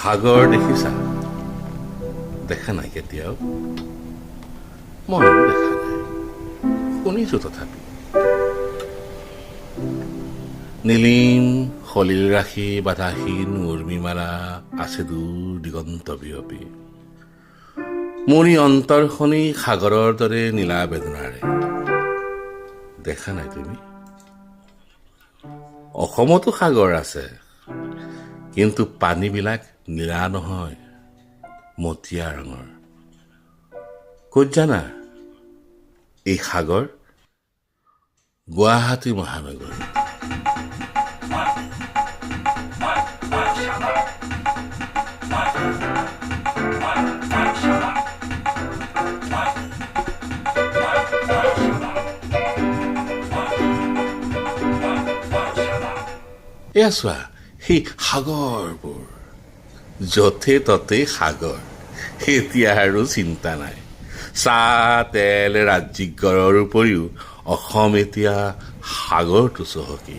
সাগৰ দেখিছা? দেখা নাই কেতিয়াও? ময়ো দেখা নাই, শুনিছো তথাপি। নীলিম সলিল ৰাশি বাধাহীন উৰ্মিমালা আছে দূৰ দিগন্ত বিয়পি। মোৰ ই অন্তৰখনি সাগৰৰ দৰে নীলা বেদনাৰে। দেখা নাই তুমি? অসমতো সাগৰ আছে, কিন্তু পানীবিলাক নীলা নহয়, মটীয়া ৰঙৰ। ক'ত জানা? এই সাগৰ গুৱাহাটী মহানগৰ। এয়া চোৱা, সেই সাগৰবোৰ য'তে ত'তে সাগৰ। এতিয়া আৰু চিন্তা নাই। চাহ তেল ৰাজ্যিক গড়ৰ উপৰিও অসম এতিয়া সাগৰটো চহকী।